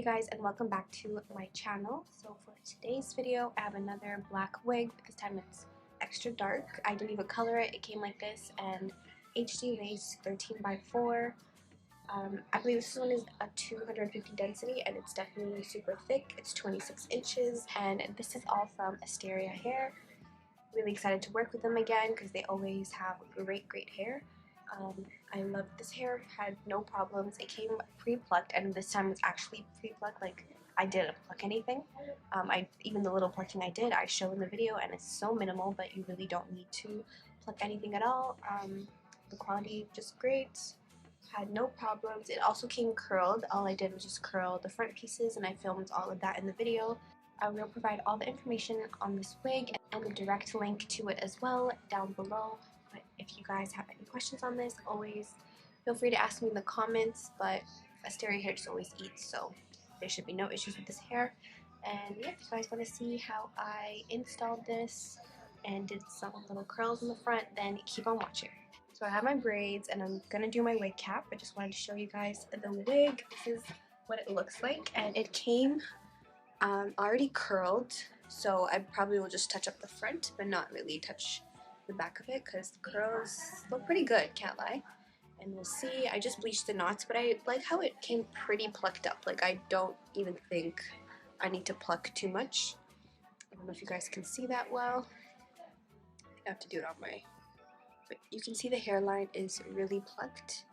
Hey guys, and welcome back to my channel. So for today's video I have another black wig, but this time it's extra dark. I didn't even color it. It came like this, and HD lace 13 by 4. I believe this one is a 250 density, and it's definitely super thick. It's 26 inches, and this is all from Asteria hair. Really excited to work with them again because they always have great hair. I loved this hair, had no problems. It came pre-plucked, and this time was actually pre-plucked. Like, I didn't pluck anything. Even the little plucking I did, I show in the video, and it's so minimal, but you really don't need to pluck anything at all. The quality just great. Had no problems. It also came curled. All I did was just curl the front pieces, and I filmed all of that in the video. I will provide all the information on this wig and the direct link to it as well down below. But if you guys have any questions on this, always feel free to ask me in the comments. But Asteria hair just always eats, so there should be no issues with this hair. And yeah, if you guys want to see how I installed this and did some little curls in the front, then keep on watching. So I have my braids, and I'm gonna do my wig cap. I just wanted to show you guys the wig. This is what it looks like, and it came already curled, so I probably will just touch up the front, but not really touch the back of it because the curls look pretty good, can't lie. And we'll see. I just bleached the knots, but I like how it came pretty plucked up. Like, I don't even think I need to pluck too much. I don't know if you guys can see that well. I have to do it on my... But you can see the hairline is really plucked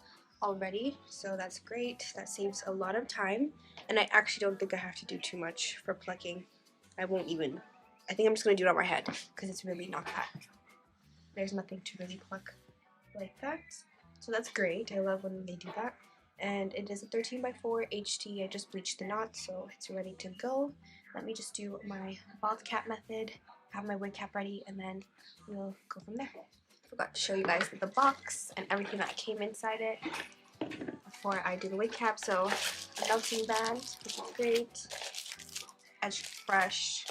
already, so that's great. That saves a lot of time, and I actually don't think I have to do too much for plucking. I think I'm just going to do it on my head because it's really not that. There's nothing to really pluck like that, so that's great. I love when they do that. And it is a 13 by 4 HD. I just bleached the knots, so it's ready to go. Let me just do my bald cap method, have my wig cap ready, and then we'll go from there. Forgot to show you guys the box and everything that came inside it before I do the wig cap. So a melting band, which is great, edge brush,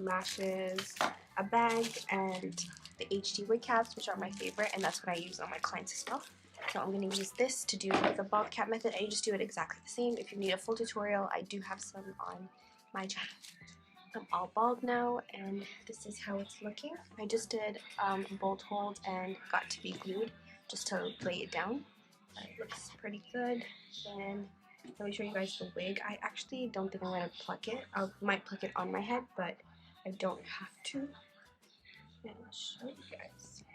lashes, a bag, and the HD wig caps, which are my favorite, and that's what I use on my clients as well. So I'm going to use this to do the bald cap method, and you just do it exactly the same. If you need a full tutorial, I do have some on my channel. I'm all bald now, and this is how it's looking. I just did a bolt hold and got to be glued just to lay it down. It looks pretty good. And let me show you guys the wig. I actually don't think I'm going to pluck it. I might pluck it on my head, but I don't have to. And I'll show you guys.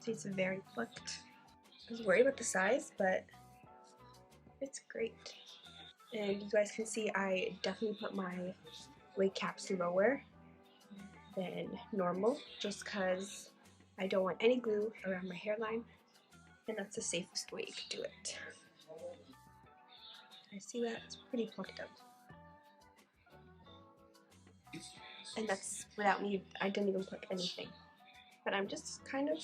See, it's very plucked. I was worried about the size, but it's great. And you guys can see I definitely put my wig caps lower than normal just because I don't want any glue around my hairline, and that's the safest way you can do it. I see that it's pretty plucked up. And that's without me, I didn't even pluck anything. But I'm just kind of,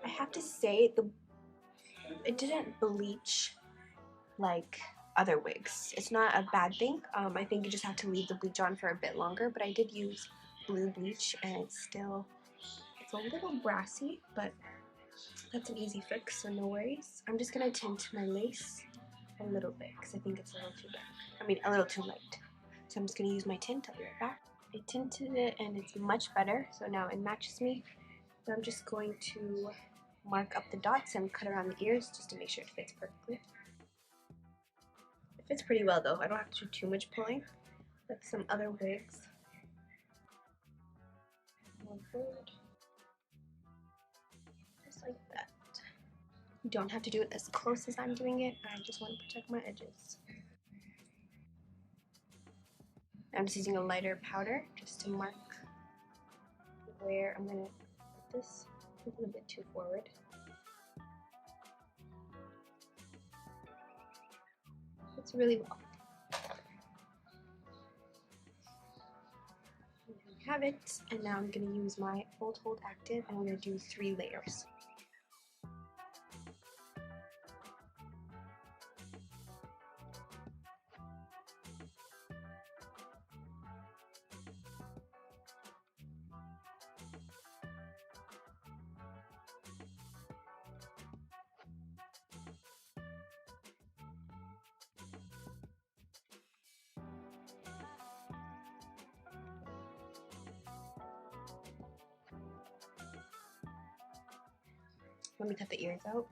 I have to say, it didn't bleach like other wigs. It's not a bad thing. I think you just have to leave the bleach on for a bit longer, but I did use blue bleach, and it's a little brassy, but that's an easy fix, so no worries. I'm just gonna tint my lace a little bit because I think it's a little too dark. I mean, a little too light. So I'm just gonna use my tint. I'll be right back. I tinted it, and it's much better, so now it matches me. But I'm just going to mark up the dots and cut around the ears just to make sure it fits perfectly. It fits pretty well though. I don't have to do too much pulling like some other wigs. More forward. Just like that. You don't have to do it as close as I'm doing it. I just want to protect my edges. I'm just using a lighter powder just to mark where I'm going to put this. A little bit too forward. It's really well. There we have it, and now I'm going to use my Bold Hold Active, and I'm going to do 3 layers. Let me cut the ears out.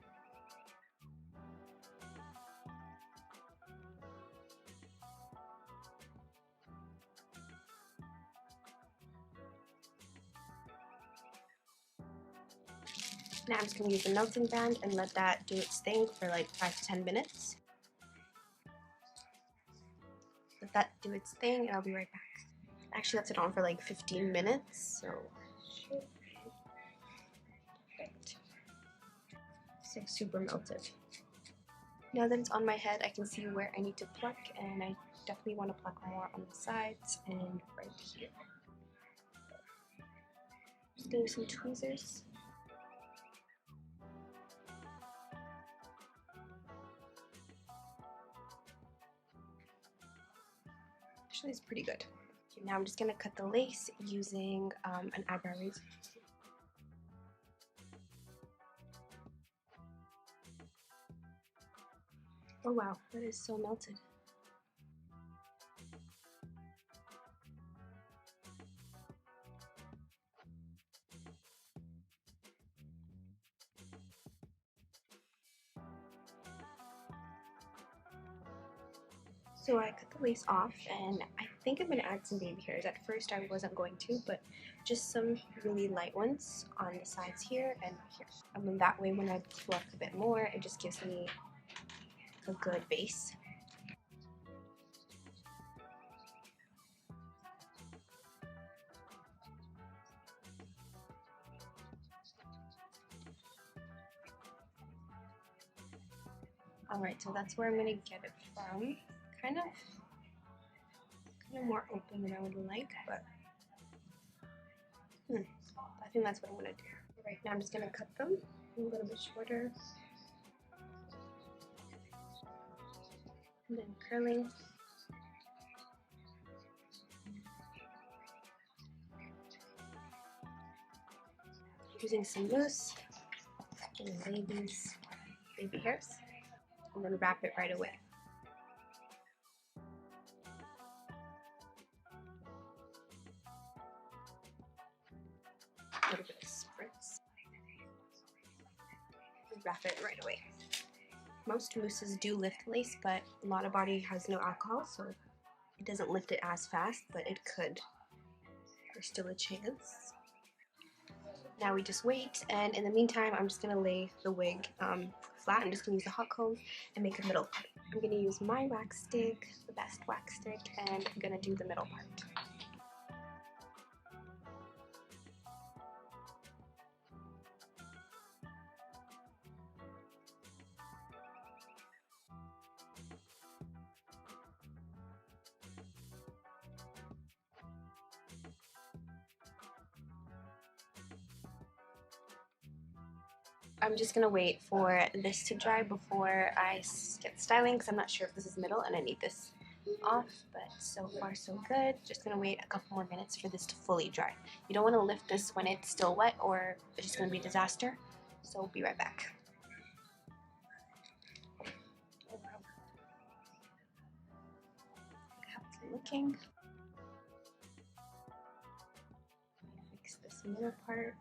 Now I'm just going to use a melting band and let that do its thing for like 5 to 10 minutes. Let that do its thing and I'll be right back. Actually, left it on for like 15 minutes, so perfect. It's like super melted. Now that it's on my head, I can see where I need to pluck, and I definitely want to pluck more on the sides and right here. Just gonna use some tweezers. Actually, it's pretty good. Okay, now I'm just gonna cut the lace using an eyebrow razor. Oh wow, that is so melted. So I cut the lace off, and I think I'm going to add some baby hairs. At first I wasn't going to, but just some really light ones on the sides here and here. And then that way when I pluck a bit more, it just gives me a good base. Alright, so that's where I'm going to get it from. Kind of more open than I would like, but I think that's what I'm going to do. Right now I'm just going to cut them a little bit shorter. And then curling. Using some mousse and baby hairs, and then wrap it right away. A little bit of spritz. Wrap it right away. Most mousses do lift lace, but a lot of body has no alcohol, so it doesn't lift it as fast, but it could. There's still a chance. Now we just wait, and in the meantime, I'm just gonna lay the wig flat. I'm just gonna use the hot comb and make a middle part. I'm gonna use my wax stick, the best wax stick, and I'm gonna do the middle part. I'm just gonna wait for this to dry before I get styling, because I'm not sure if this is middle and I need this off, but so far so good. Just gonna wait a couple more minutes for this to fully dry. You don't want to lift this when it's still wet or it's just gonna be a disaster, so we'll be right back. How it's looking. Fix this middle part.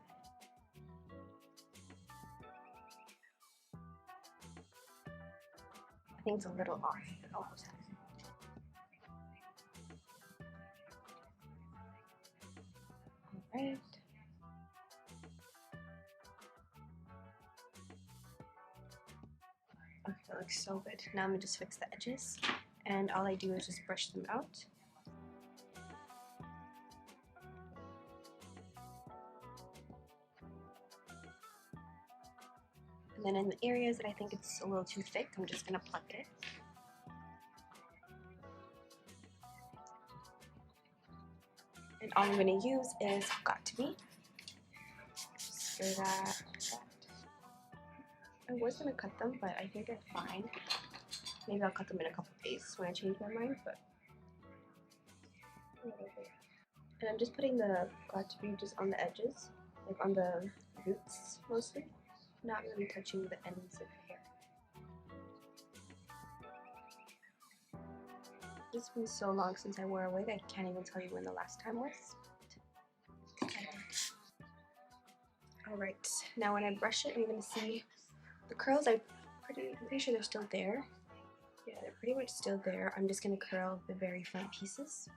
I think it's a little off, but almost. Alright. Okay, that looks so good. Now I'm gonna just fix the edges, and all I do is just brush them out. And then in the areas that I think it's a little too thick, I'm just gonna pluck it. And all I'm gonna use is Got To Be. Stir that, like that. I was gonna cut them, but I think they're fine. Maybe I'll cut them in a couple days when I change my mind, but and I'm just putting the Got To Be just on the edges, like on the roots mostly, not really touching the ends of the hair. It's been so long since I wore a wig, I can't even tell you when the last time was. Alright, now when I brush it, I'm going to see the curls. I'm pretty sure they're still there. Yeah, they're pretty much still there. I'm just going to curl the very front pieces.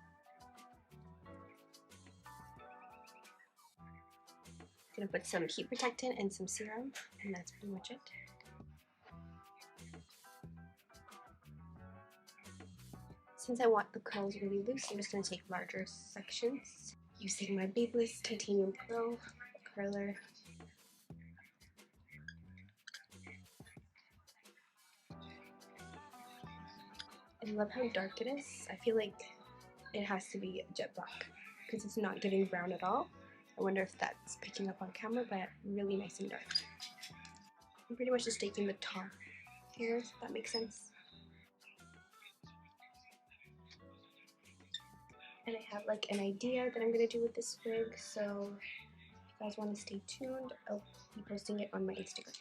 I'm going to put some heat protectant and some serum, and that's pretty much it. Since I want the curls really loose, I'm just going to take larger sections using my Babyliss Titanium Pro curler. I love how dark it is. I feel like it has to be jet black because it's not giving brown at all. I wonder if that's picking up on camera, but really nice and dark. I'm pretty much just taking the top hairs, if that makes sense. And I have like an idea that I'm going to do with this wig, so if you guys want to stay tuned, I'll be posting it on my Instagram.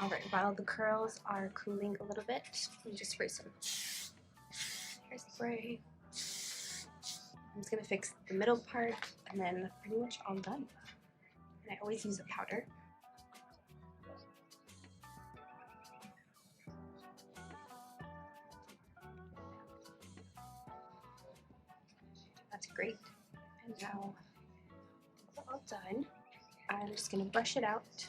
Alright, while the curls are cooling a little bit, let me just spray some hairspray. I'm just going to fix the middle part and then pretty much all done. And I always use a powder. That's great. And now it's all done. I'm just going to brush it out.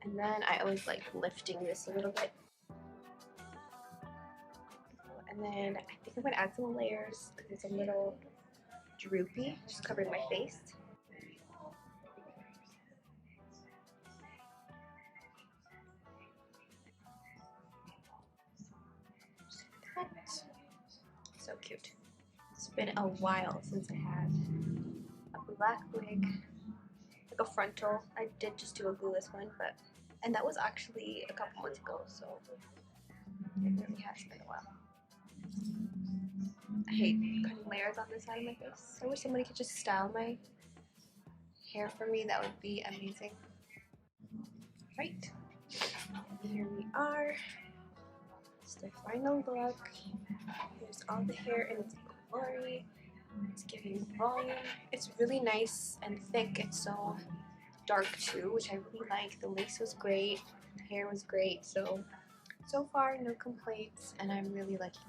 And then I always like lifting this a little bit. And then I think I'm going to add some layers because it's a little droopy, just covering my face. So cute. It's been a while since I had a black wig, like a frontal. I did just do a glueless one, and that was actually a couple months ago, so it really has been a while. I hate cutting layers on this side of my face. I wish somebody could just style my hair for me. That would be amazing. Right, here we are. It's the final look. Here's all the hair in its glory. It's giving volume. It's really nice and thick. It's so dark too, which I really like. The lace was great. The hair was great. So far, no complaints, and I'm really liking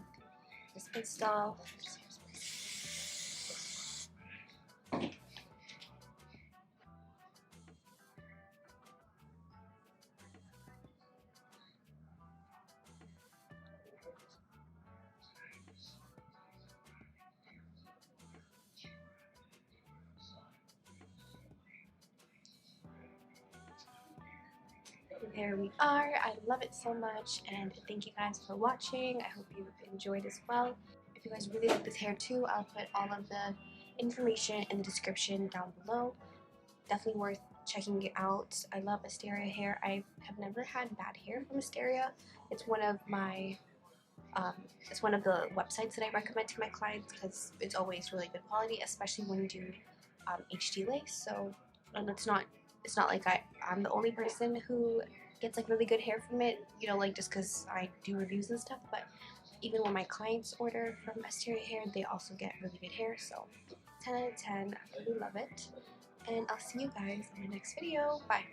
this install. There we are. I love it so much, and thank you guys for watching. I hope you enjoyed as well. If you guys really like this hair too, I'll put all of the information in the description down below. Definitely worth checking it out. I love Asteria hair. I have never had bad hair from Asteria. It's one of my it's one of the websites that I recommend to my clients because it's always really good quality, especially when you do HD lace. So, and it's not like I'm the only person who gets like really good hair from it, you know, like just because I do reviews and stuff, but even when my clients order from Asteria hair, they also get really good hair. So 10 out of 10, I really love it, and I'll see you guys in the next video. Bye.